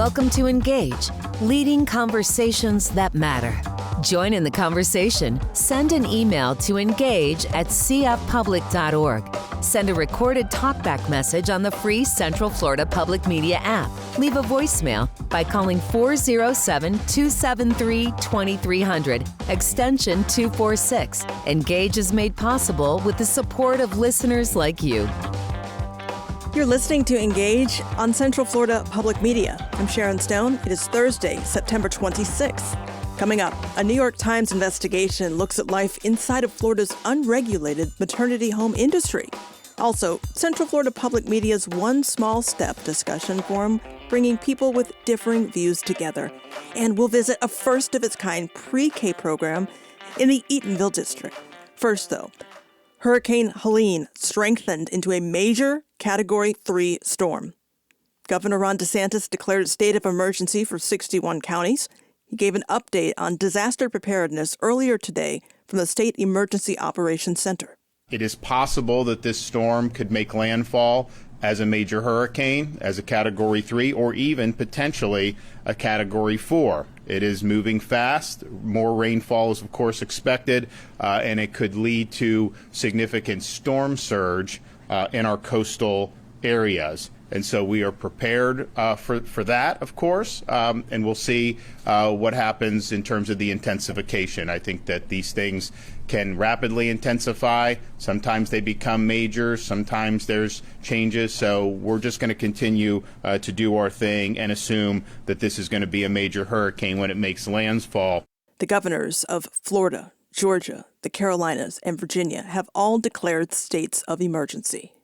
Welcome to Engage, leading conversations that matter. Join in the conversation. Send an email to engage@cfpublic.org. Send a recorded talkback message on the free Central Florida Public Media app. Leave a voicemail by calling 407-273-2300, extension 246. Engage is made possible with the support of listeners like you. You're listening to Engage on Central Florida Public Media. I'm Sharon Stone. It is Thursday, September 26th. Coming up, a New York Times investigation looks at life inside of Florida's unregulated maternity home industry. Also, Central Florida Public Media's One Small Step discussion forum, bringing people with differing views together. And we'll visit a first-of-its-kind pre-K program in the Eatonville district. First, though, Hurricane Helene strengthened into a major Category 3 storm. Governor Ron DeSantis declared a state of emergency for 61 counties. He gave an update on disaster preparedness earlier today from the State Emergency Operations Center. It is possible that this storm could make landfall as a major hurricane, as a Category 3, or even potentially a Category 4. It is moving fast. More rainfall is, of course, expected, and it could lead to significant storm surge in our coastal areas. And so we are prepared for that, of course, and we'll see what happens in terms of the intensification. I think that these things can rapidly intensify. Sometimes they become major. Sometimes there's changes. So we're just going to continue to do our thing and assume that this is going to be a major hurricane when it makes landfall. The governors of Florida, Georgia, the Carolinas, and Virginia have all declared states of emergency.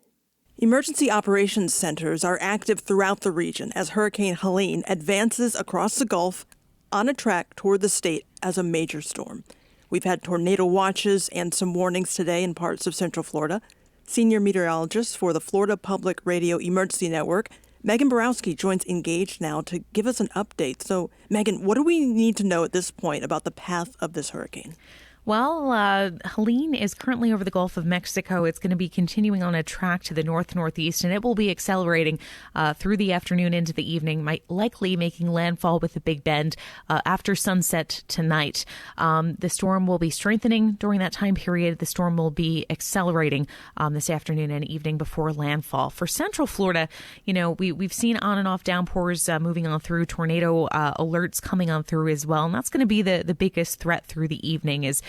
Emergency operations centers are active throughout the region as Hurricane Helene advances across the Gulf on a track toward the state as a major storm. We've had tornado watches and some warnings today in parts of Central Florida. Senior meteorologist for the Florida Public Radio Emergency Network, Megan Borowski, joins Engage now to give us an update. So, Megan, what do we need to know at this point about the path of this hurricane? Well, Helene is currently over the Gulf of Mexico. It's going to be continuing on a track to the north-northeast, and it will be accelerating through the afternoon into the evening, likely making landfall with a big bend after sunset tonight. The storm will be strengthening during that time period. The storm will be accelerating this afternoon and evening before landfall. For Central Florida, we've seen on and off downpours moving on through, tornado alerts coming on through as well, and that's going to be the biggest threat through the evening is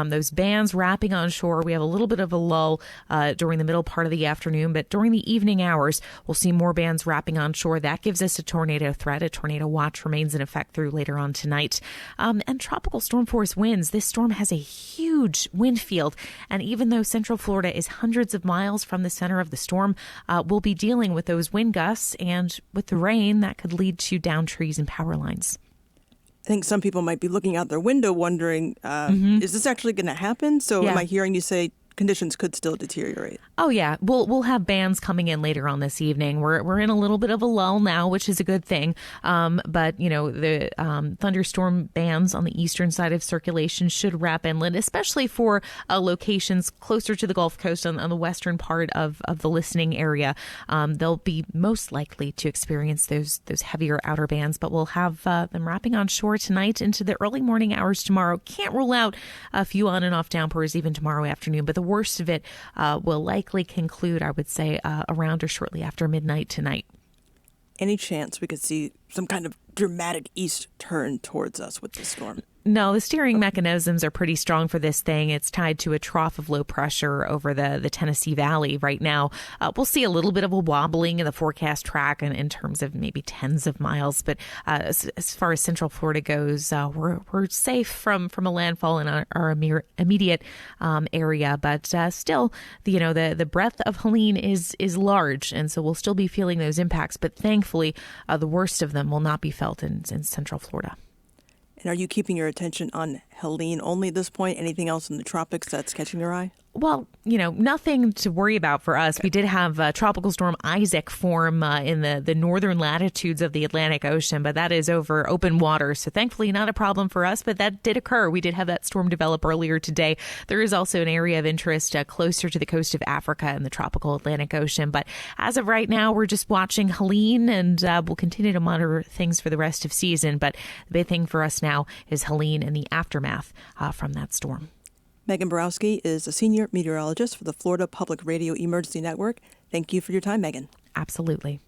those bands wrapping on shore. We have a little bit of a lull during the middle part of the afternoon, but during the evening hours, we'll see more bands wrapping on shore. That gives us a tornado threat. A tornado watch remains in effect through later on tonight. And tropical storm force winds. This storm has a huge wind field, and even though Central Florida is hundreds of miles from the center of the storm, we'll be dealing with those wind gusts, and with the rain, that could lead to downed trees and power lines. I think some people might be looking out their window wondering, is this actually going to happen? So am I hearing you say conditions could still deteriorate? Oh, yeah. We'll have bands coming in later on this evening. We're in a little bit of a lull now, which is a good thing. But, the thunderstorm bands on the eastern side of circulation should wrap inland, especially for locations closer to the Gulf Coast on the western part of the listening area. They'll be most likely to experience those heavier outer bands, but we'll have them wrapping on shore tonight into the early morning hours tomorrow. Can't rule out a few on and off downpours even tomorrow afternoon, but the worst of it will likely conclude, I would say, around or shortly after midnight tonight. Any chance we could see some kind of dramatic east turn towards us with this storm? No, the steering mechanisms are pretty strong for this thing. It's tied to a trough of low pressure over the Tennessee Valley right now. We'll see a little bit of a wobbling in the forecast track in terms of maybe tens of miles. But as far as Central Florida goes, we're safe from a landfall in our immediate area. But still, the breadth of Helene is large. And so we'll still be feeling those impacts. But thankfully, the worst of them will not be felt in Central Florida. And are you keeping your attention on Helene only at this point? Anything else in the tropics that's catching your eye? Well, nothing to worry about for us. We did have Tropical Storm Isaac form in the northern latitudes of the Atlantic Ocean, but that is over open water. So thankfully not a problem for us, but that did occur. We did have that storm develop earlier today. There is also an area of interest closer to the coast of Africa in the tropical Atlantic Ocean. But as of right now, we're just watching Helene, and we'll continue to monitor things for the rest of season. But the big thing for us now is Helene and the aftermath from that storm. Megan Borowski is a senior meteorologist for the Florida Public Radio Emergency Network. Thank you for your time, Megan. Absolutely.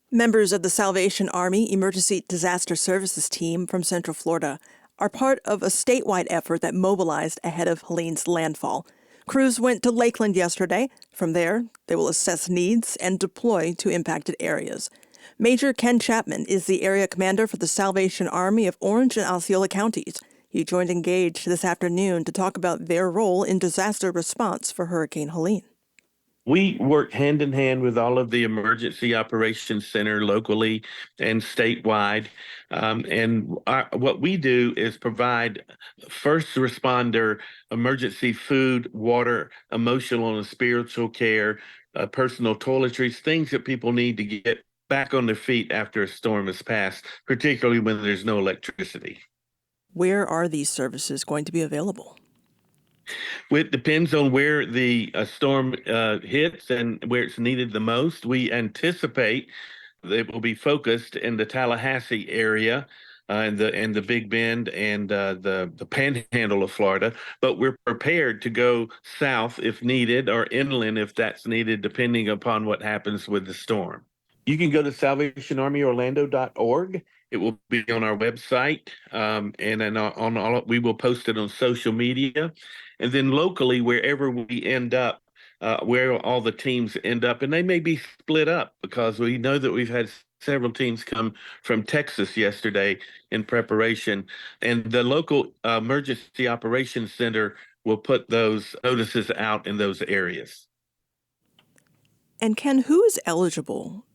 Members of the Salvation Army Emergency Disaster Services team from Central Florida are part of a statewide effort that mobilized ahead of Helene's landfall. Crews went to Lakeland yesterday. From there, they will assess needs and deploy to impacted areas. Major Ken Chapman is the area commander for the Salvation Army of Orange and Osceola counties. He joined Engage this afternoon to talk about their role in disaster response for Hurricane Helene. We work hand in hand with all of the Emergency Operations Center locally and statewide. What we do is provide first responder emergency food, water, emotional and spiritual care, personal toiletries, things that people need to get back on their feet after a storm has passed, particularly when there's no electricity. Where are these services going to be available? It depends on where the storm hits and where it's needed the most. We anticipate that it will be focused in the Tallahassee area and the Big Bend and the Panhandle of Florida, but we're prepared to go south if needed or inland if that's needed, depending upon what happens with the storm. You can go to salvationarmyorlando.org. It will be on our website, and then we will post it on social media, and then locally wherever we end up, where all the teams end up, and they may be split up because we know that we've had several teams come from Texas yesterday in preparation, and the local emergency operations center will put those notices out in those areas. And Ken, who is eligible?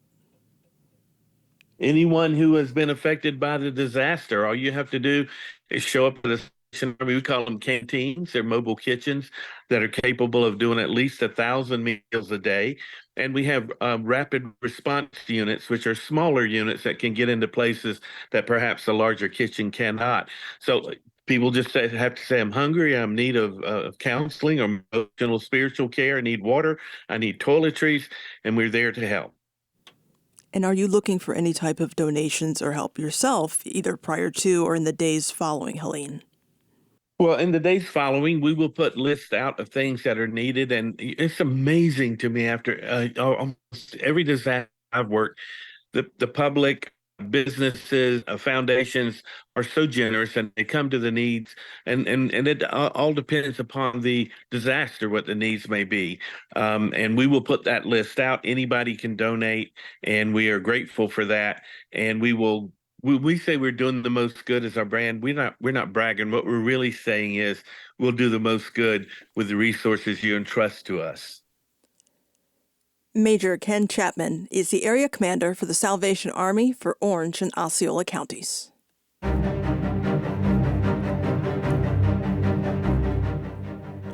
Anyone who has been affected by the disaster. All you have to do is show up at the station. We call them canteens. They're mobile kitchens that are capable of doing at least 1,000 meals a day. And we have rapid response units, which are smaller units that can get into places that perhaps a larger kitchen cannot. So people just have to say, I'm hungry, I'm in need of counseling or emotional, spiritual care, I need water, I need toiletries, and we're there to help. And are you looking for any type of donations or help yourself, either prior to or in the days following Helene? Well, in the days following, we will put lists out of things that are needed. And it's amazing to me after almost every disaster I've worked, the public, businesses, foundations are so generous and they come to the needs, and it all depends upon the disaster, what the needs may be. And we will put that list out. Anybody can donate, and we are grateful for that. And we say we're doing the most good as our brand. We're not bragging. What we're really saying is we'll do the most good with the resources you entrust to us. Major Ken Chapman is the area commander for the Salvation Army for Orange and Osceola counties.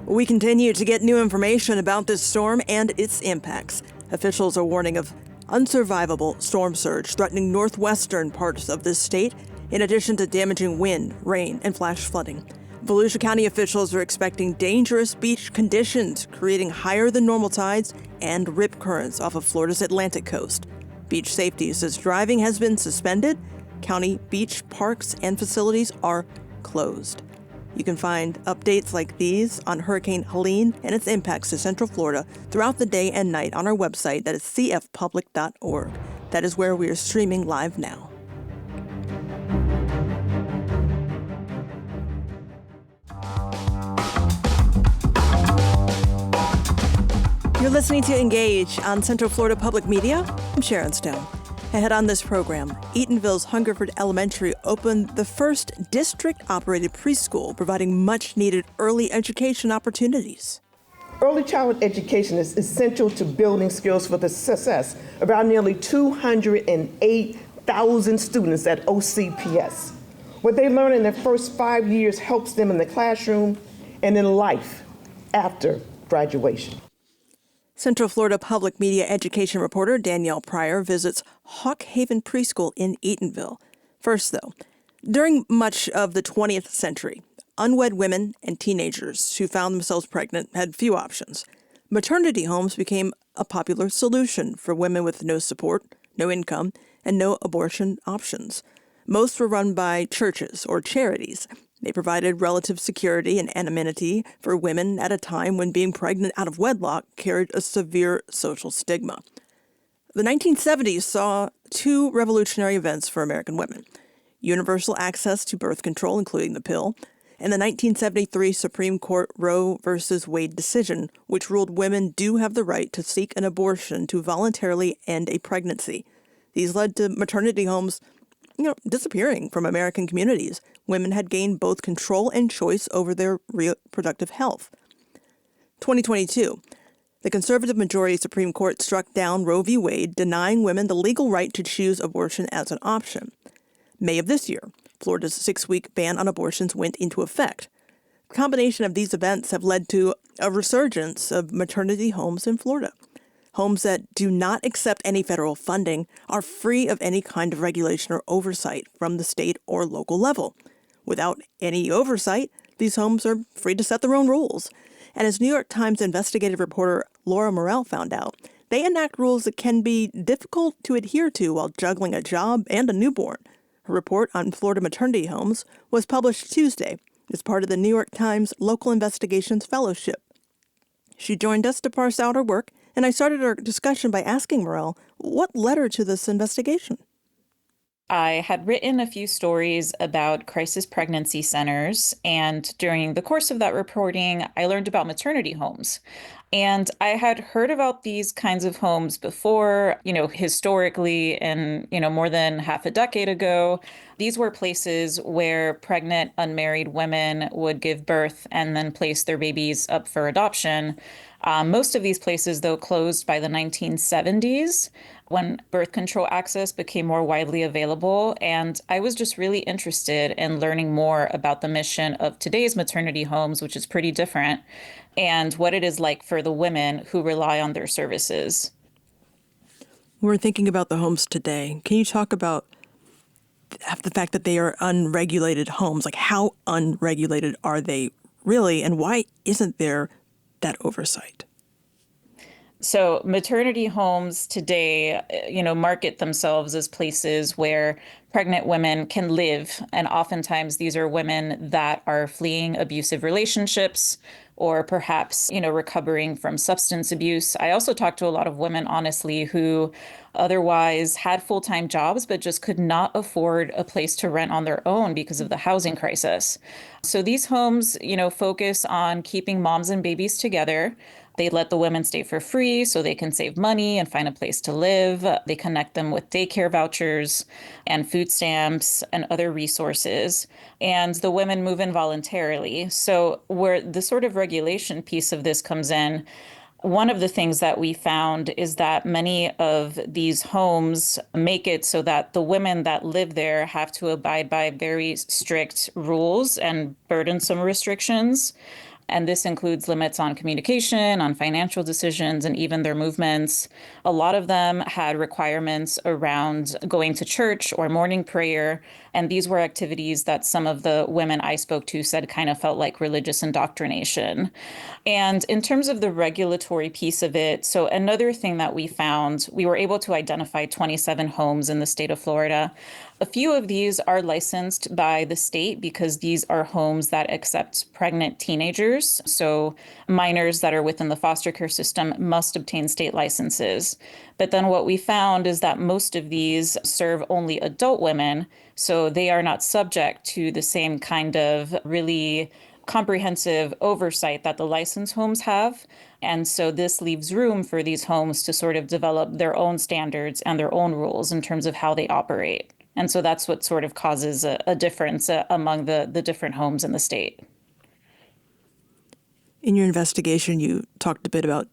We continue to get new information about this storm and its impacts. Officials are warning of unsurvivable storm surge threatening northwestern parts of this state, in addition to damaging wind, rain, and flash flooding. Volusia County officials are expecting dangerous beach conditions, creating higher than normal tides and rip currents off of Florida's Atlantic coast. Beach safety says driving has been suspended. County beach parks and facilities are closed. You can find updates like these on Hurricane Helene and its impacts to Central Florida throughout the day and night on our website, that is cfpublic.org. That is where we are streaming live now. You're listening to Engage on Central Florida Public Media. I'm Sharon Stone. Ahead on this program, Eatonville's Hungerford Elementary opened the first district-operated preschool, providing much-needed early education opportunities. Early childhood education is essential to building skills for the success of our nearly 208,000 students at OCPS. What they learn in their first 5 years helps them in the classroom and in life after graduation. Central Florida Public Media education reporter Danielle Pryor visits Hawk Haven Preschool in Eatonville. First, though, during much of the 20th century, unwed women and teenagers who found themselves pregnant had few options. Maternity homes became a popular solution for women with no support, no income, and no abortion options. Most were run by churches or charities. They provided relative security and anonymity for women at a time when being pregnant out of wedlock carried a severe social stigma. The 1970s saw two revolutionary events for American women: universal access to birth control, including the pill, and the 1973 Supreme Court Roe v. Wade decision, which ruled women do have the right to seek an abortion to voluntarily end a pregnancy. These led to maternity homes disappearing from American communities. Women had gained both control and choice over their reproductive health. 2022, the conservative majority Supreme Court struck down Roe v. Wade, denying women the legal right to choose abortion as an option. May of this year, Florida's 6-week ban on abortions went into effect. The combination of these events have led to a resurgence of maternity homes in Florida. Homes that do not accept any federal funding are free of any kind of regulation or oversight from the state or local level. Without any oversight, these homes are free to set their own rules. And as New York Times investigative reporter Laura Morrell found out, they enact rules that can be difficult to adhere to while juggling a job and a newborn. Her report on Florida maternity homes was published Tuesday as part of the New York Times Local Investigations Fellowship. She joined us to parse out her work, and I started our discussion by asking Morrell what led her to this investigation. I had written a few stories about crisis pregnancy centers, and during the course of that reporting, I learned about maternity homes. And I had heard about these kinds of homes before, historically, and, more than half a decade ago. These were places where pregnant, unmarried women would give birth and then place their babies up for adoption. Most of these places, though, closed by the 1970s when birth control access became more widely available. And I was just really interested in learning more about the mission of today's maternity homes, which is pretty different, and what it is like for the women who rely on their services. We're thinking about the homes today. Can you talk about the fact that they are unregulated homes? Like, how unregulated are they really, and why isn't there that oversight? So maternity homes today, market themselves as places where pregnant women can live. And oftentimes these are women that are fleeing abusive relationships or perhaps, recovering from substance abuse. I also talked to a lot of women, honestly, who otherwise had full-time jobs, but just could not afford a place to rent on their own because of the housing crisis. So these homes, focus on keeping moms and babies together. They let the women stay for free so they can save money and find a place to live. They connect them with daycare vouchers and food stamps and other resources. And the women move in voluntarily. So where the sort of regulation piece of this comes in, one of the things that we found is that many of these homes make it so that the women that live there have to abide by very strict rules and burdensome restrictions. And this includes limits on communication, on financial decisions, and even their movements. A lot of them had requirements around going to church or morning prayer. And these were activities that some of the women I spoke to said kind of felt like religious indoctrination. And in terms of the regulatory piece of it, so another thing that we found, we were able to identify 27 homes in the state of Florida. A few of these are licensed by the state because these are homes that accept pregnant teenagers. So minors that are within the foster care system must obtain state licenses. But then what we found is that most of these serve only adult women, so they are not subject to the same kind of really comprehensive oversight that the licensed homes have. And so this leaves room for these homes to sort of develop their own standards and their own rules in terms of how they operate. And so that's what sort of causes a difference among the different homes in the state. In your investigation, you talked a bit about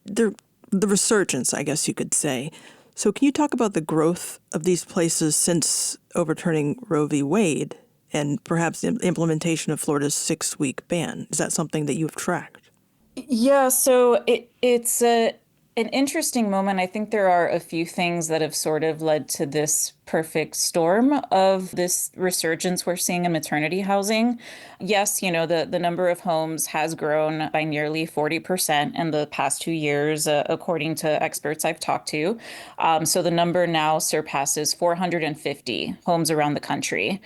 the resurgence, I guess you could say. So can you talk about the growth of these places since overturning Roe v. Wade and perhaps the implementation of Florida's 6-week ban. Is that something that you've tracked? Yeah, so it's an interesting moment. I think there are a few things that have sort of led to this perfect storm of this resurgence we're seeing in maternity housing. Yes, the number of homes has grown by nearly 40% in the past 2 years, according to experts I've talked to. So the number now surpasses 450 homes around the country.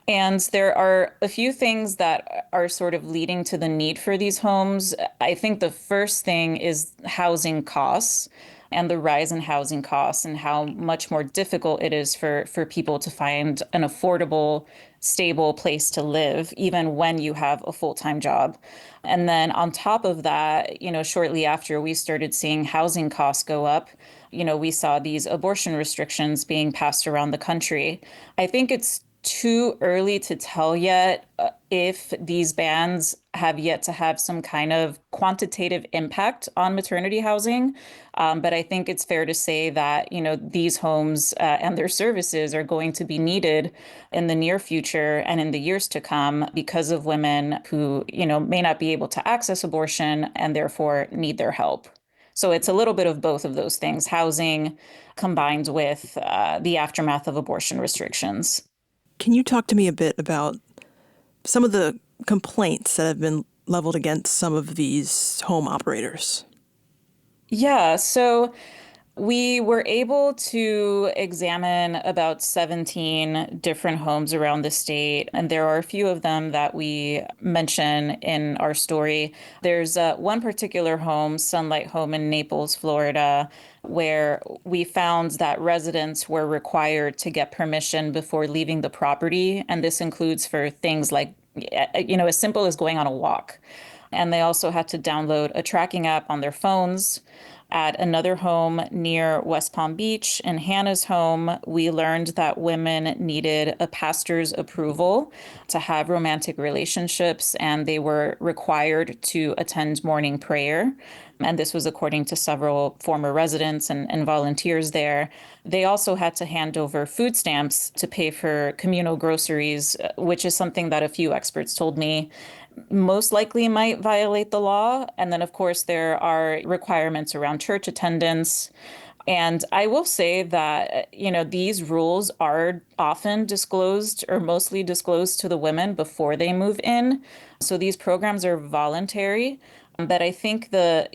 And there are a few things that are sort of leading to the need for these homes. I think the first thing is housing costs and the rise in housing costs and how much more difficult it is for people to find an affordable, stable place to live, even when you have a full-time job. And then on top of that, shortly after we started seeing housing costs go up, we saw these abortion restrictions being passed around the country. I think it's too early to tell yet if these bans have yet to have some kind of quantitative impact on maternity housing. But I think it's fair to say that, these homes and their services are going to be needed in the near future and in the years to come because of women who, may not be able to access abortion and therefore need their help. So it's a little bit of both of those things, housing combined with the aftermath of abortion restrictions. Can you talk to me a bit about some of the complaints that have been leveled against some of these home operators? Yeah, so we were able to examine about 17 different homes around the state, and there are a few of them that we mention in our story. There's one particular home, Sunlight Home in Naples, Florida, where we found that residents were required to get permission before leaving the property, and this includes for things like, as simple as going on a walk. And they also had to download a tracking app on their phones. At another home near West Palm Beach, in Hannah's home, we learned that women needed a pastor's approval to have romantic relationships, and they were required to attend morning prayer. And this was according to several former residents and volunteers there. They also had to hand over food stamps to pay for communal groceries, which is something that a few experts told me most likely might violate the law. And then, of course, there are requirements around church attendance. And I will say that, these rules are often disclosed or mostly disclosed to the women before they move in. So these programs are voluntary. But I think the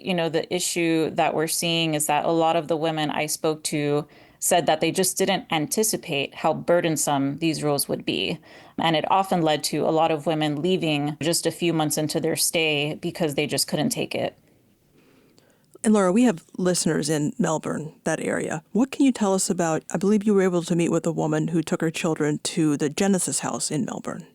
issue that we're seeing is that a lot of the women I spoke to said that they just didn't anticipate how burdensome these rules would be. And it often led to a lot of women leaving just a few months into their stay because they just couldn't take it. And Laura, we have listeners in Melbourne, that area. What can you tell us about, I believe you were able to meet with a woman who took her children to the Genesis House in Melbourne.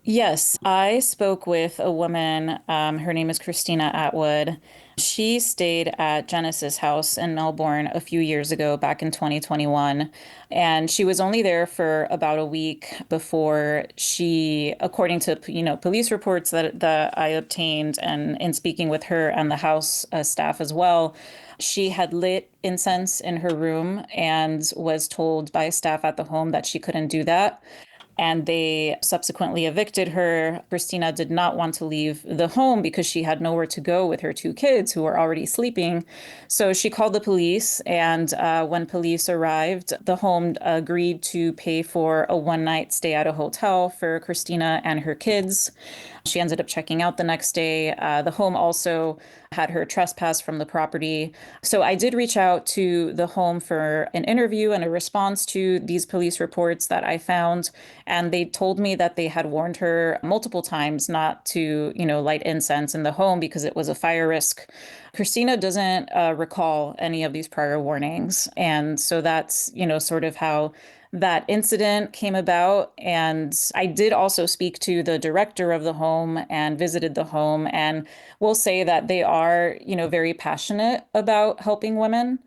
Yes, I spoke with a woman. Her name is Christina Atwood. She stayed at Genesis House in Melbourne a few years ago, back in 2021. And she was only there for about a week before she, according to, police reports that I obtained and in speaking with her and the house staff as well, she had lit incense in her room and was told by staff at the home that she couldn't do that. And they subsequently evicted her. Christina did not want to leave the home because she had nowhere to go with her 2 kids who were already sleeping. So she called the police. And when police arrived, the home agreed to pay for a one-night stay at a hotel for Christina and her kids. She ended up checking out the next day. The home also had her trespassed from the property. So I did reach out to the home for an interview and a response to these police reports that I found. And they told me that they had warned her multiple times not to, light incense in the home because it was a fire risk. Christina doesn't recall any of these prior warnings. And so that's, sort of how that incident came about. And I did also speak to the director of the home and visited the home, and will say that they are, very passionate about helping women.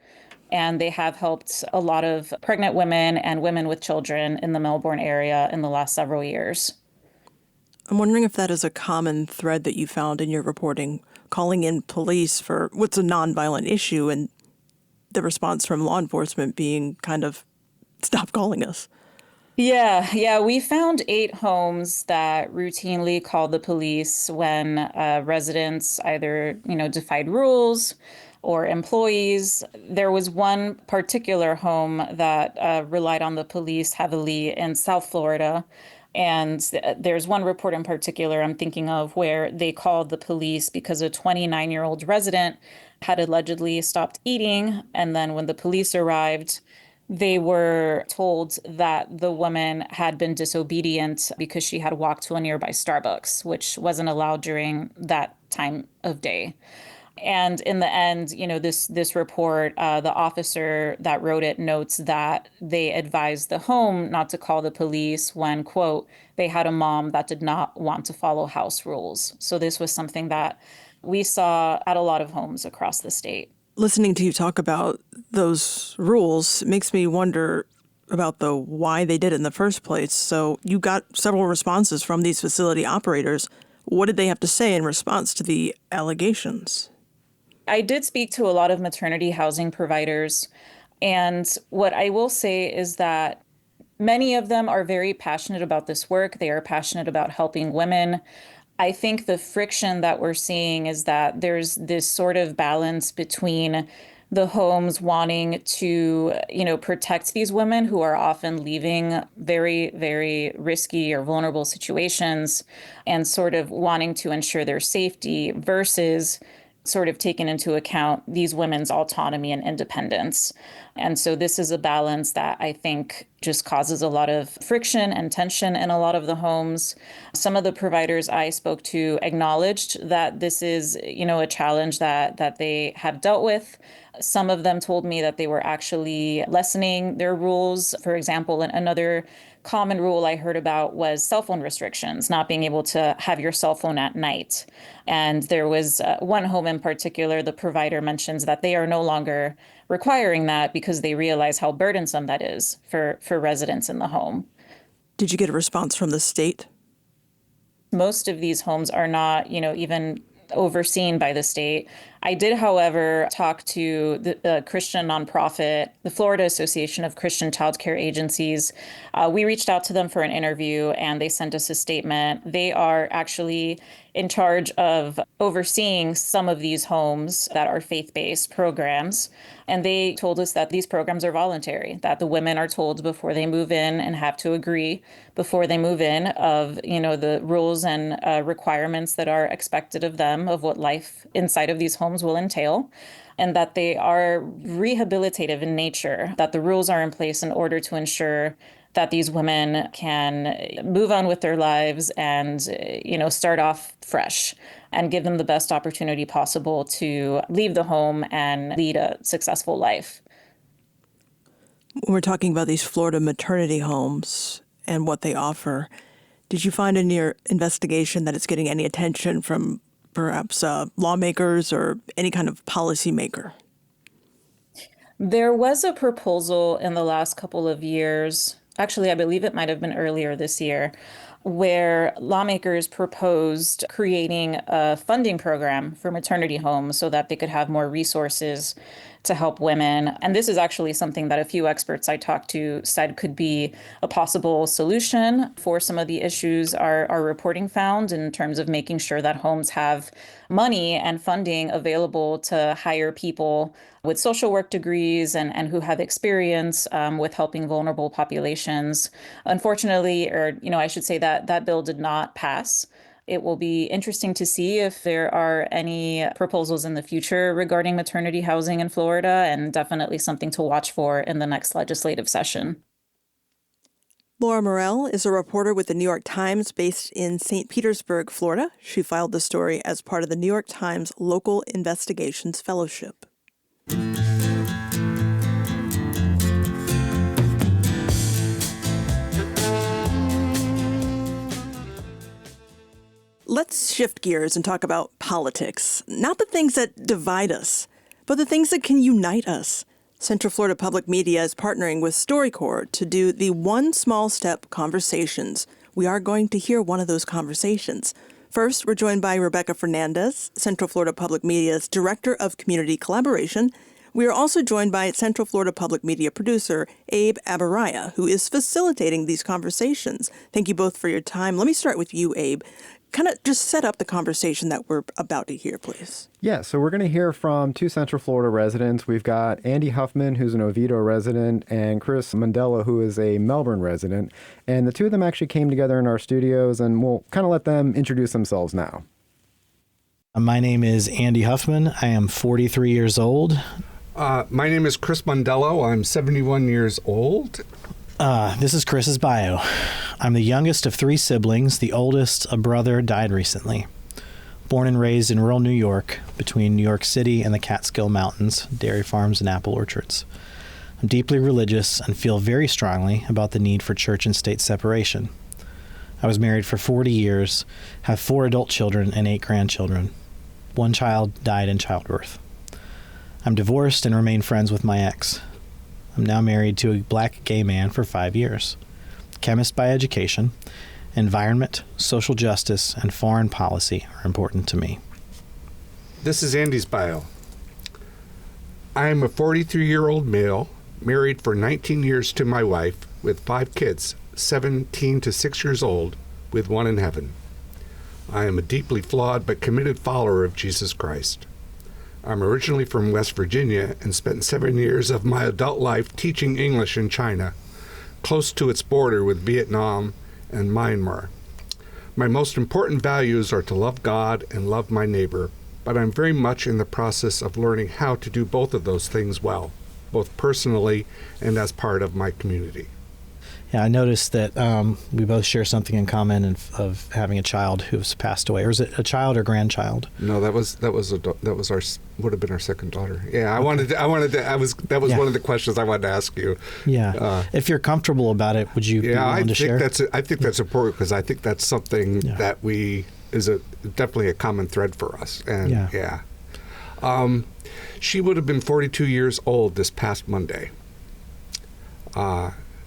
And they have helped a lot of pregnant women and women with children in the Melbourne area in the last several years. I'm wondering if that is a common thread that you found in your reporting, calling in police for what's a nonviolent issue and the response from law enforcement being kind of, stop calling us. Yeah. We found 8 homes that routinely called the police when residents either, defied rules or employees. There was one particular home that relied on the police heavily in South Florida. And there's one report in particular I'm thinking of where they called the police because a 29-year-old resident had allegedly stopped eating. And then when the police arrived, they were told that the woman had been disobedient because she had walked to a nearby Starbucks, which wasn't allowed during that time of day. And in the end, this report, the officer that wrote it notes that they advised the home not to call the police when, quote, they had a mom that did not want to follow house rules. So this was something that we saw at a lot of homes across the state. Listening to you talk about those rules makes me wonder about the why they did it in the first place. So you got several responses from these facility operators. What did they have to say in response to the allegations? I did speak to a lot of maternity housing providers, and what I will say is that many of them are very passionate about this work. They are passionate about helping women. I think the friction that we're seeing is that there's this sort of balance between the homes wanting to, protect these women who are often leaving very, very risky or vulnerable situations and sort of wanting to ensure their safety versus sort of taken into account these women's autonomy and independence. And so this is a balance that I think just causes a lot of friction and tension in a lot of the homes. Some of the providers I spoke to acknowledged that this is, a challenge that they have dealt with. Some of them told me that they were actually lessening their rules. For example, another common rule I heard about was cell phone restrictions, not being able to have your cell phone at night. And there was one home in particular, the provider mentions that they are no longer requiring that because they realize how burdensome that is for residents in the home. Did you get a response from the state? Most of these homes are not, even overseen by the state. I did, however, talk to the Christian nonprofit, the Florida Association of Christian Child Care Agencies. We reached out to them for an interview and they sent us a statement. They are actually in charge of overseeing some of these homes that are faith-based programs. And they told us that these programs are voluntary, that the women are told before they move in and have to agree before they move in of, the rules and requirements that are expected of them, of what life inside of these homes will entail, and that they are rehabilitative in nature, that the rules are in place in order to ensure that these women can move on with their lives and, start off fresh and give them the best opportunity possible to leave the home and lead a successful life. When we're talking about these Florida maternity homes and what they offer, did you find in your investigation that it's getting any attention from perhaps lawmakers or any kind of policymaker? There was a proposal in the last couple of years, actually, I believe it might have been earlier this year, where lawmakers proposed creating a funding program for maternity homes so that they could have more resources to help women. And this is actually something that a few experts I talked to said could be a possible solution for some of the issues our reporting found in terms of making sure that homes have money and funding available to hire people with social work degrees and who have experience with helping vulnerable populations. Unfortunately, or I should say that bill did not pass. It will be interesting to see if there are any proposals in the future regarding maternity housing in Florida, and definitely something to watch for in the next legislative session. Laura Morell is a reporter with the New York Times based in St. Petersburg, Florida. She filed the story as part of the New York Times Local Investigations Fellowship. Let's shift gears and talk about politics. Not the things that divide us, but the things that can unite us. Central Florida Public Media is partnering with StoryCorps to do the One Small Step conversations. We are going to hear one of those conversations. First, we're joined by Rebecca Fernandez, Central Florida Public Media's Director of Community Collaboration. We are also joined by Central Florida Public Media producer Abe Abaraya, who is facilitating these conversations. Thank you both for your time. Let me start with you, Abe. Kind of just set up the conversation that we're about to hear, please. Yeah, so we're going to hear from two Central Florida residents. We've got Andy Huffman, who's an Oviedo resident, and Chris Mandela, who is a Melbourne resident. And the two of them actually came together in our studios, and we'll kind of let them introduce themselves now. My name is Andy Huffman. I am 43 years old. My name is Chris Mondello. I'm 71 years old. This is Chris's bio. I'm the youngest of three siblings. The oldest, a brother, died recently. Born and raised in rural New York, between New York City and the Catskill Mountains, dairy farms and apple orchards. I'm deeply religious and feel very strongly about the need for church and state separation. I was married for 40 years, have 4 adult children and 8 grandchildren. 1 child died in childbirth. I'm divorced and remain friends with my ex. I'm now married to a black gay man for 5 years. Chemist by education, environment, social justice, and foreign policy are important to me. This is Andy's bio. I am a 43-year-old male, married for 19 years to my wife, with 5 kids, 17 to 6 years old, with 1 in heaven. I am a deeply flawed but committed follower of Jesus Christ. I'm originally from West Virginia and spent 7 years of my adult life teaching English in China, close to its border with Vietnam and Myanmar. My most important values are to love God and love my neighbor, but I'm very much in the process of learning how to do both of those things well, both personally and as part of my community. Yeah, I noticed that we both share something in common of having a child who's passed away. Or is it a child or grandchild? No, that was would have been our second daughter. Yeah, that was one of the questions I wanted to ask you. Yeah, if you're comfortable about it, would you be willing to share? I think that's important because I think that's something that is definitely a common thread for us. And she would have been 42 years old this past Monday.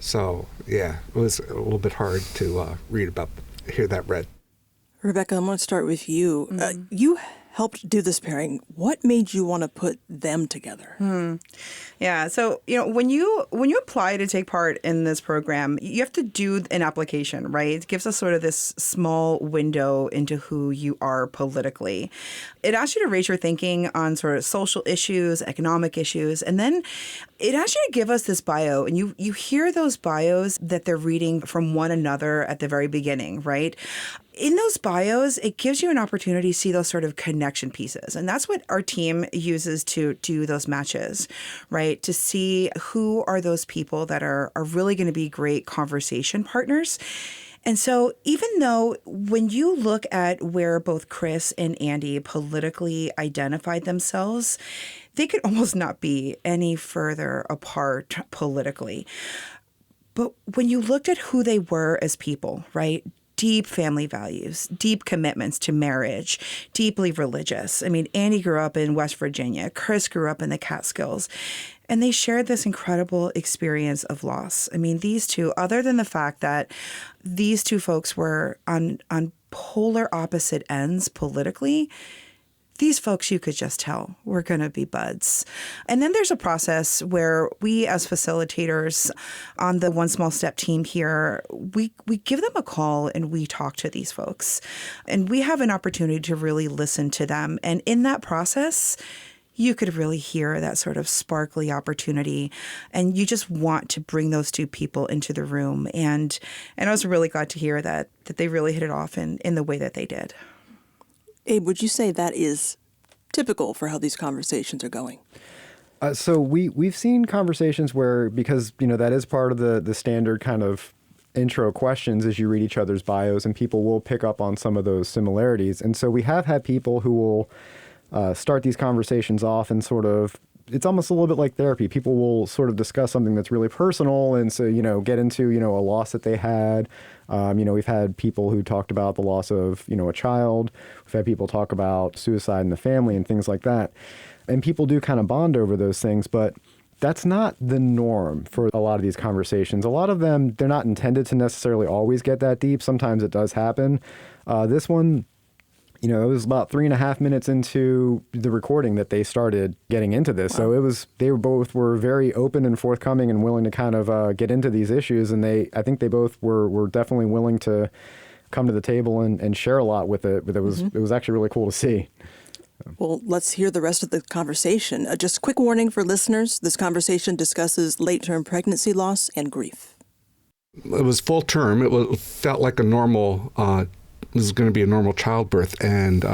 So, yeah, it was a little bit hard to hear that read. Rebecca, I'm going to start with you. You helped do this pairing. What made you want to put them together? Yeah, so, when you apply to take part in this program, you have to do an application, right? It gives us sort of this small window into who you are politically. It asks you to raise your thinking on sort of social issues, economic issues, and then it asks you to give us this bio, and you hear those bios that they're reading from one another at the very beginning, right? In those bios, it gives you an opportunity to see those sort of connection pieces. And that's what our team uses to do those matches, right? To see who are those people that are really going to be great conversation partners. And so even though when you look at where both Chris and Andy politically identified themselves, they could almost not be any further apart politically. But when you looked at who they were as people, right? Deep family values, deep commitments to marriage, deeply religious. I mean, Andy grew up in West Virginia. Chris grew up in the Catskills. And they shared this incredible experience of loss. I mean, these two, other than the fact that these two folks were on polar opposite ends politically, these folks, you could just tell, were going to be buds. And then there's a process where we as facilitators on the One Small Step team here, we give them a call and we talk to these folks. And we have an opportunity to really listen to them. And in that process, you could really hear that sort of sparkly opportunity. And you just want to bring those two people into the room. And I was really glad to hear that they really hit it off in the way that they did. Abe, would you say that is typical for how these conversations are going? So we've seen conversations where, because, that is part of the standard kind of intro questions as you read each other's bios, and people will pick up on some of those similarities. And so we have had people who will start these conversations off and sort of, it's almost a little bit like therapy. People will sort of discuss something that's really personal and so, get into, a loss that they had. We've had people who talked about the loss of, a child. We've had people talk about suicide in the family and things like that. And people do kind of bond over those things, but that's not the norm for a lot of these conversations. A lot of them, they're not intended to necessarily always get that deep. Sometimes it does happen. This one, it was about 3.5 minutes into the recording that they started getting into this. So they both were very open and forthcoming and willing to kind of get into these issues. And I think they both were definitely willing to come to the table and share a lot with it. But it was actually really cool to see. Well, let's hear the rest of the conversation. Just a quick warning for listeners. This conversation discusses late-term pregnancy loss and grief. It was full term. It felt like a normal, this was going to be a normal childbirth. And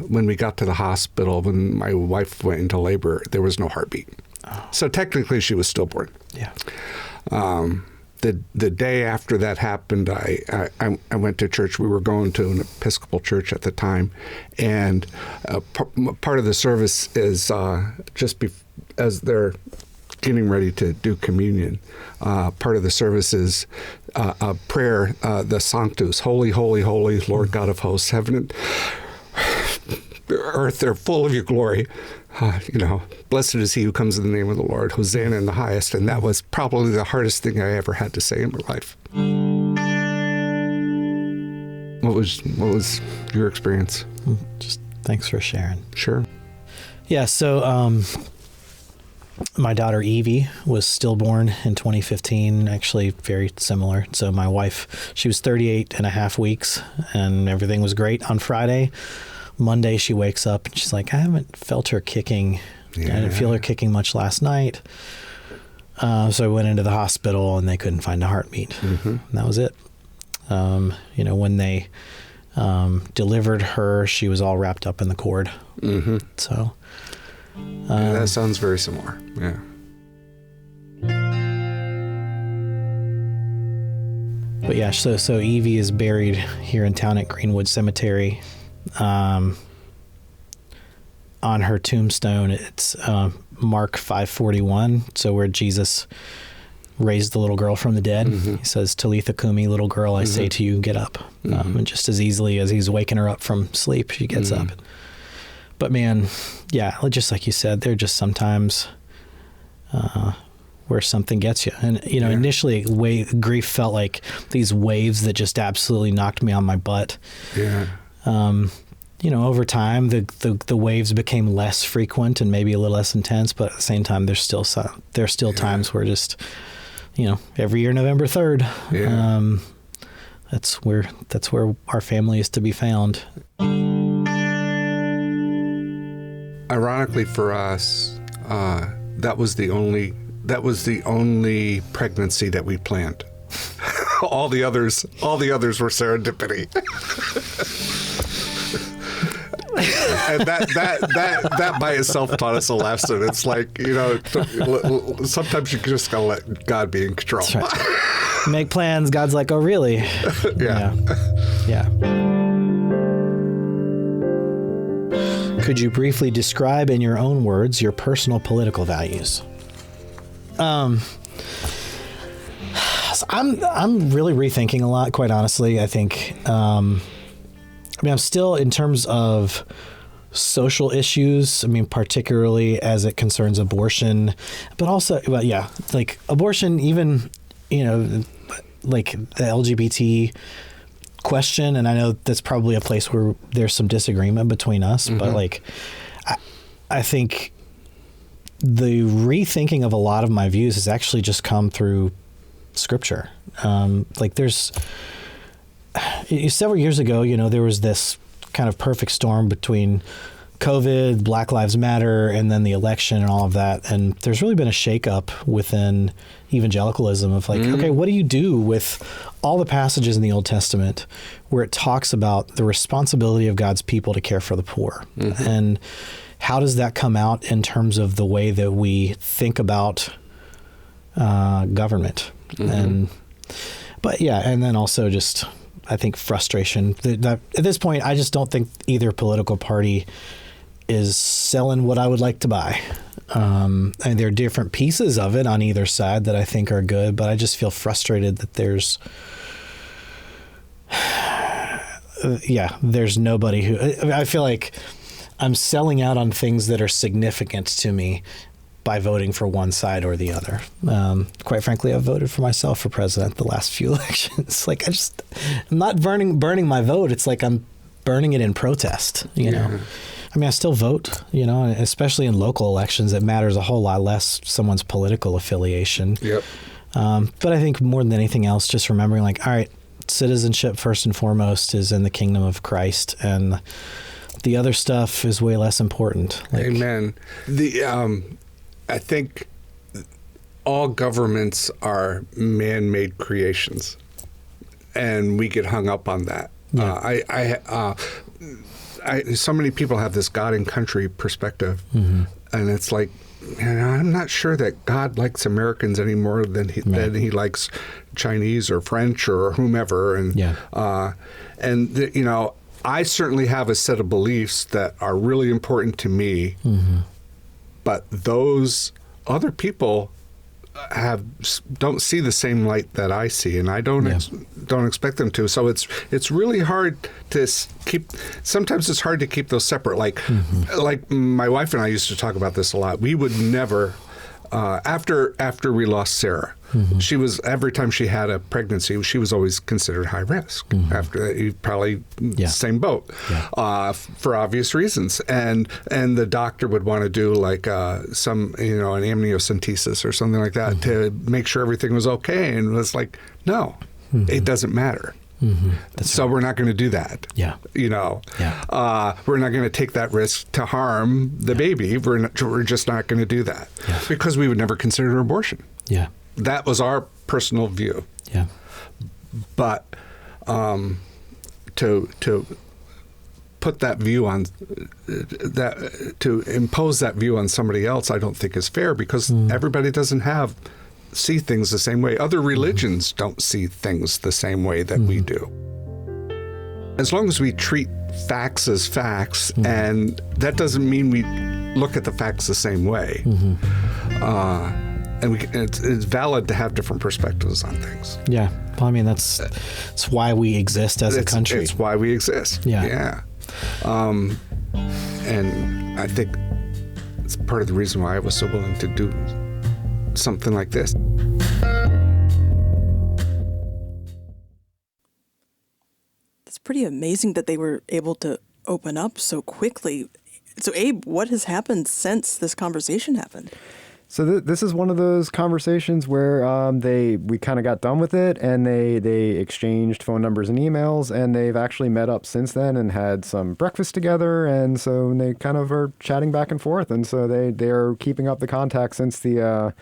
when we got to the hospital, when my wife went into labor, there was no heartbeat. Oh. So technically she was stillborn. Yeah. The day after that happened, I went to church. We were going to an Episcopal church at the time, and part of the service is as they're getting ready to do communion. Part of the service is a prayer, the Sanctus, Holy, Holy, Holy, Lord God of hosts, heaven and earth are full of your glory. Blessed is he who comes in the name of the Lord, Hosanna in the highest. And that was probably the hardest thing I ever had to say in my life. What was your experience? Just thanks for sharing. Sure. Yeah, so my daughter Evie was stillborn in 2015, actually very similar. So my wife, she was 38 and a half weeks, and everything was great on Friday. Monday, she wakes up and she's like, I haven't felt her kicking. Yeah. I didn't feel her kicking much last night. So I went into the hospital and they couldn't find a heartbeat. Mm-hmm. And that was it. When they delivered her, she was all wrapped up in the cord. Mm-hmm. So that sounds very similar. Yeah. But yeah, so Evie is buried here in town at Greenwood Cemetery. On her tombstone, it's Mark 5:41, so where Jesus raised the little girl from the dead. Mm-hmm. He says, Talitha Kumi, little girl, I say to you, get up. Mm-hmm. And just as easily as he's waking her up from sleep, she gets up. But man, yeah, just like you said, there are just sometimes where something gets you. And, initially, grief felt like these waves that just absolutely knocked me on my butt. Yeah. Over time, the waves became less frequent and maybe a little less intense, but at the same time, there's still times where just, every year, November 3rd, that's where our family is to be found. Ironically for us, that was the only pregnancy that we planned. all the others were serendipity. And that by itself taught us a lesson. It's like, sometimes you just gotta let God be in control. That's right. Make plans. God's like, oh, really? Yeah. Could you briefly describe in your own words your personal political values? I'm really rethinking a lot, quite honestly. I think, I'm still, in terms of social issues, particularly as it concerns abortion, but also, like abortion, even, like the LGBT question. And I know that's probably a place where there's some disagreement between us, but like, I think the rethinking of a lot of my views has actually just come through scripture. There's several years ago, there was this kind of perfect storm between COVID, Black Lives Matter, and then the election and all of that. And there's really been a shakeup within evangelicalism of like, okay, what do you do with all the passages in the Old Testament where it talks about the responsibility of God's people to care for the poor? Mm-hmm. And how does that come out in terms of the way that we think about government? Mm-hmm. And then also just, I think, frustration. That at this point, I just don't think either political party is selling what I would like to buy. And there are different pieces of it on either side that I think are good, but I just feel frustrated that there's nobody who, I feel like I'm selling out on things that are significant to me by voting for one side or the other. Quite frankly, I've voted for myself for president the last few elections. Like I'm not burning my vote. It's like I'm burning it in protest, you know. I mean, I still vote, you know, especially in local elections. It matters a whole lot less someone's political affiliation. Yep. But I think more than anything else, just remembering, like, all right, citizenship first and foremost is in the kingdom of Christ, and the other stuff is way less important. Like, Amen. I think all governments are man-made creations, and we get hung up on that. Yeah. So many people have this God and country perspective, and it's like, I'm not sure that God likes Americans any more than he likes Chinese or French or whomever. And you know, I certainly have a set of beliefs that are really important to me, but those other people don't see the same light that I see, and I don't expect them to. So it's really hard to keep. Sometimes it's hard to keep those separate. Like my wife and I used to talk about this a lot. We would never. After we lost Sarah, she was, every time she had a pregnancy, she was always considered high risk. After that, probably same boat, for obvious reasons. And the doctor would want to do like some, you know, an amniocentesis or something like that to make sure everything was okay. And it was like, no, it doesn't matter. So we're not going to do that. You know, we're not going to take that risk to harm the baby. We're just not going to do that because we would never consider abortion. That was our personal view. But to put that view on to impose that view on somebody else, I don't think is fair, because everybody doesn't see things the same way. Other religions don't see things the same way that we do. As long as we treat facts as facts, and that doesn't mean we look at the facts the same way. And it's valid to have different perspectives on things. Yeah. Well, I mean, that's why we exist as a country. It's why we exist. And I think it's part of the reason why I was so willing to do something like this. It's pretty amazing that they were able to open up so quickly. So, Abe, what has happened since this conversation happened? So this is one of those conversations where we kind of got done with it, and they exchanged phone numbers and emails, and they've actually met up since then and had some breakfast together, and so they kind of are chatting back and forth, and so they are keeping up the contact since the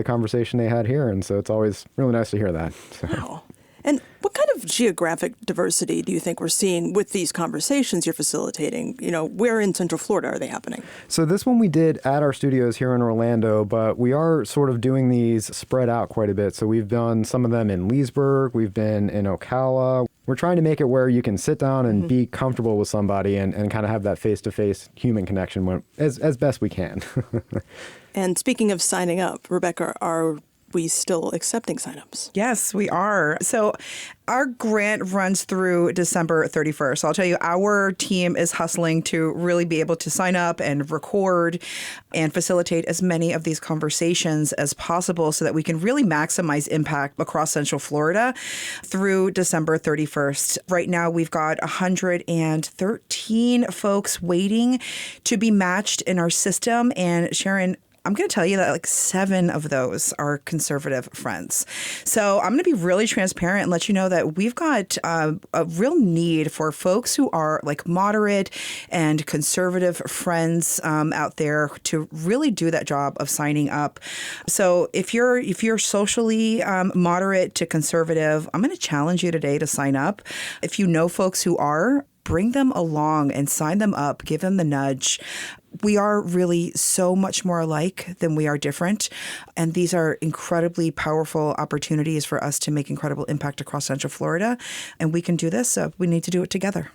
conversation they had here, and so it's always really nice to hear that. So. Wow. And what kind of geographic diversity do you think we're seeing with these conversations you're facilitating? You know, where in Central Florida are they happening? So this one we did at our studios here in Orlando, but we are sort of doing these spread out quite a bit. So we've done some of them in Leesburg, we've been in Ocala. We're trying to make it where you can sit down and be comfortable with somebody and kind of have that face-to-face human connection as best we can. And speaking of signing up, Rebecca, are we still accepting signups? Yes, we are. So our grant runs through December 31st. So I'll tell you, our team is hustling to really be able to sign up and record and facilitate as many of these conversations as possible so that we can really maximize impact across Central Florida through December 31st. Right now, we've got 113 folks waiting to be matched in our system. And Sharon, I'm going to tell you that like 7 of those are conservative friends. So I'm going to be really transparent and let you know that we've got a real need for folks who are like moderate and conservative friends out there to really do that job of signing up. So if you're socially moderate to conservative, I'm going to challenge you today to sign up. If you know folks who are, bring them along and sign them up, give them the nudge. We are really so much more alike than we are different. And these are incredibly powerful opportunities for us to make incredible impact across Central Florida. And we can do this. So we need to do it together.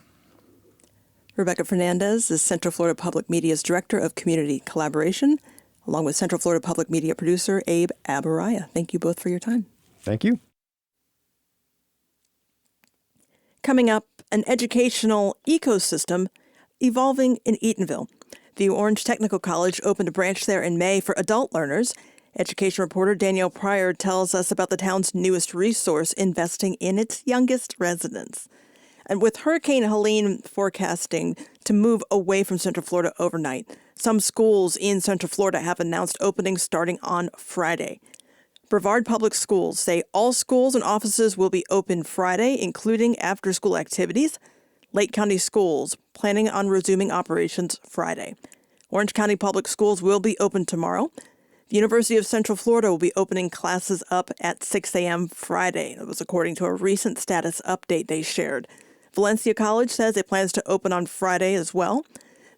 Rebecca Fernandez is Central Florida Public Media's Director of Community Collaboration, along with Central Florida Public Media producer Abe Abaraya. Thank you both for your time. Thank you. Coming up, an educational ecosystem evolving in Eatonville. The Orange Technical College opened a branch there in May for adult learners. Education reporter Danielle Pryor tells us about the town's newest resource, investing in its youngest residents. And with Hurricane Helene forecasting to move away from Central Florida overnight, some schools in Central Florida have announced openings starting on Friday. Brevard Public Schools say all schools and offices will be open Friday, including after-school activities. Lake County Schools planning on resuming operations Friday. Orange County Public Schools will be open tomorrow. The University of Central Florida will be opening classes up at 6 a.m. Friday. That was according to a recent status update they shared. Valencia College says it plans to open on Friday as well.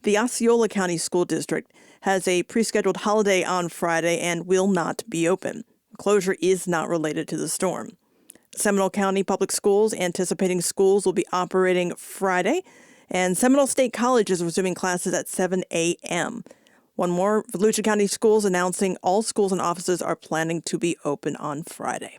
The Osceola County School District has a pre-scheduled holiday on Friday and will not be open. Closure is not related to the storm. Seminole County Public Schools anticipating schools will be operating Friday, and Seminole State College is resuming classes at 7 a.m. One more, Volusia County Schools announcing all schools and offices are planning to be open on Friday.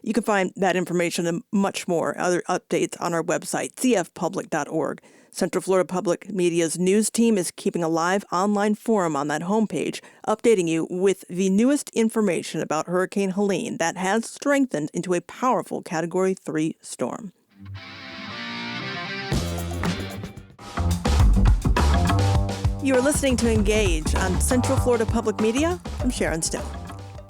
You can find that information and much more, other updates on our website, cfpublic.org. Central Florida Public Media's news team is keeping a live online forum on that homepage, updating you with the newest information about Hurricane Helene that has strengthened into a powerful Category 3 storm. You are listening to Engage on Central Florida Public Media. I'm Sharon Stone.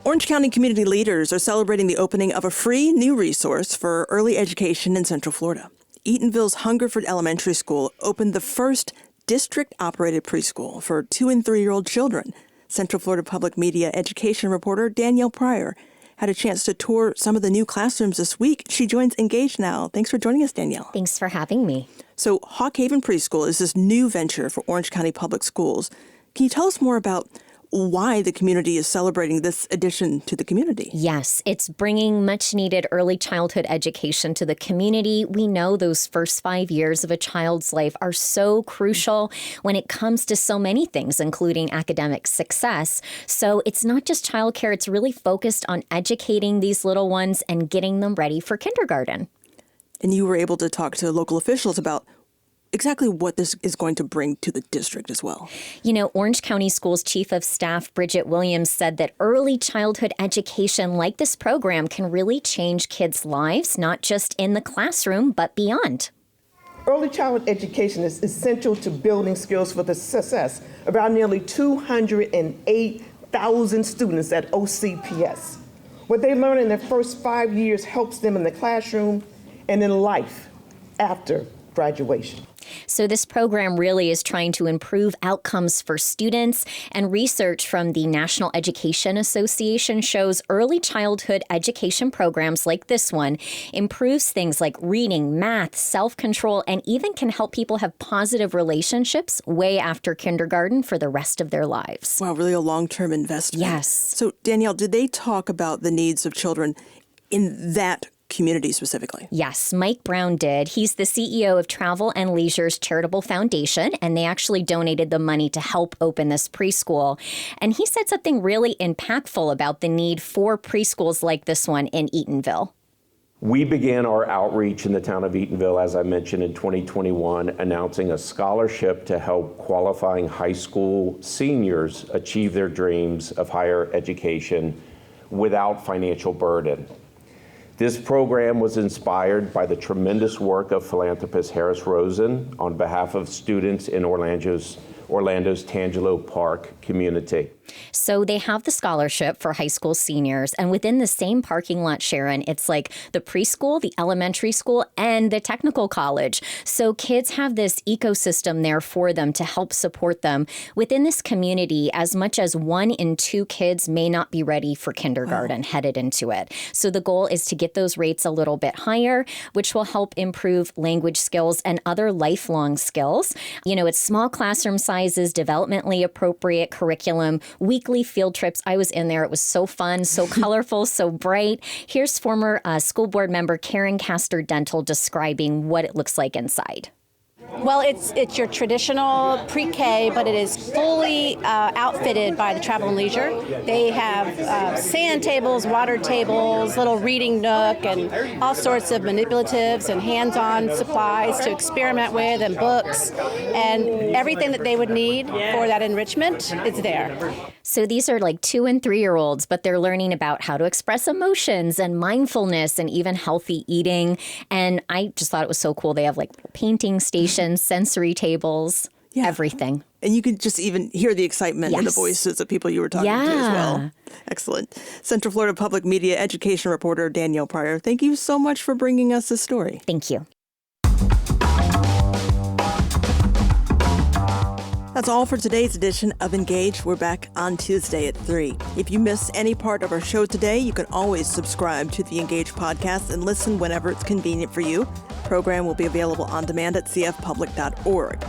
Orange County community leaders are celebrating the opening of a free new resource for early education in Central Florida. Eatonville's Hungerford Elementary School opened the first district-operated preschool for 2- and 3-year-old children. Central Florida Public Media education reporter Danielle Pryor had a chance to tour some of the new classrooms this week. She joins Engage now. Thanks for joining us, Danielle. Thanks for having me. So Hawk Haven Preschool is this new venture for Orange County Public Schools. Can you tell us more about why the community is celebrating this addition to the community? Yes, it's bringing much needed early childhood education to the community. We know those first 5 years of a child's life are so crucial when it comes to so many things, including academic success. So it's not just childcare, it's really focused on educating these little ones and getting them ready for kindergarten. And you were able to talk to local officials about exactly what this is going to bring to the district as well. You know, Orange County Schools Chief of Staff Bridget Williams said that early childhood education like this program can really change kids' lives, not just in the classroom, but beyond. Early childhood education is essential to building skills for the success of about nearly 208,000 students at OCPS. What they learn in their first 5 years helps them in the classroom and in life after graduation. So this program really is trying to improve outcomes for students, and research from the National Education Association shows early childhood education programs like this one improves things like reading, math, self-control, and even can help people have positive relationships way after kindergarten for the rest of their lives. Wow, really a long-term investment. Yes. So Danielle, did they talk about the needs of children in that community specifically? Yes, Mike Brown did. He's the CEO of Travel and Leisure's Charitable Foundation, and they actually donated the money to help open this preschool. And he said something really impactful about the need for preschools like this one in Eatonville. We began our outreach in the town of Eatonville, as I mentioned, in 2021, announcing a scholarship to help qualifying high school seniors achieve their dreams of higher education without financial burden. This program was inspired by the tremendous work of philanthropist Harris Rosen on behalf of students in Orlando's Tangelo Park community. So they have the scholarship for high school seniors, and within the same parking lot, Sharon, it's like the preschool, the elementary school, and the technical college. So kids have this ecosystem there for them to help support them. Within this community, as much as 1 in 2 kids may not be ready for kindergarten headed into it. So the goal is to get those rates a little bit higher, which will help improve language skills and other lifelong skills. You know, it's small classroom sizes, developmentally appropriate curriculum, weekly field trips. I was in there. It was so fun, so colorful, so bright. Here's former school board member Karen Castor Dental describing what it looks like inside. Well, it's your traditional pre-K, but it is fully outfitted by the Travel and Leisure. They have sand tables, water tables, little reading nook, and all sorts of manipulatives and hands-on supplies to experiment with, and books, and everything that they would need for that enrichment is there. So these are like 2 and 3-year-olds, but they're learning about how to express emotions and mindfulness and even healthy eating. And I just thought it was so cool. They have like painting stations, sensory tables, everything. And you can just even hear the excitement in the voices of people you were talking to as well. Excellent. Central Florida Public Media education reporter Danielle Pryor, thank you so much for bringing us this story. Thank you. That's all for today's edition of Engage. We're back on Tuesday at 3. If you miss any part of our show today, you can always subscribe to the Engage podcast and listen whenever it's convenient for you. The program will be available on demand at cfpublic.org.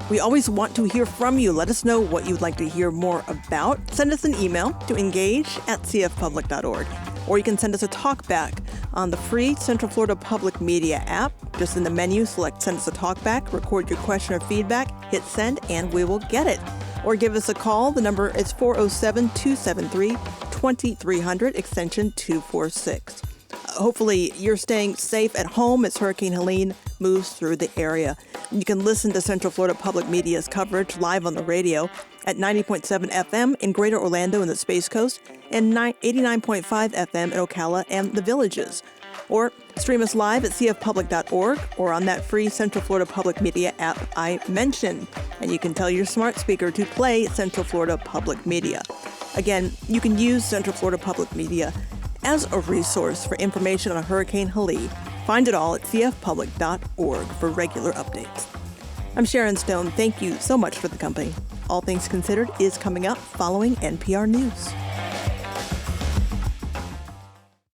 We always want to hear from you. Let us know what you'd like to hear more about. Send us an email to engage@cfpublic.org. Or you can send us a talkback on the free Central Florida Public Media app. Just in the menu, select Send Us a Talkback, record your question or feedback, hit send, and we will get it. Or give us a call. The number is 407-273-2300, extension 246. Hopefully you're staying safe at home as Hurricane Helene moves through the area. You can listen to Central Florida Public Media's coverage live on the radio at 90.7 FM in Greater Orlando and the Space Coast and 89.5 FM in Ocala and the Villages. Or stream us live at cfpublic.org or on that free Central Florida Public Media app I mentioned. And you can tell your smart speaker to play Central Florida Public Media. Again, you can use Central Florida Public Media as a resource for information on Hurricane Helene. Find it all at cfpublic.org for regular updates. I'm Sharon Stone. Thank you so much for the company. All Things Considered is coming up following NPR News.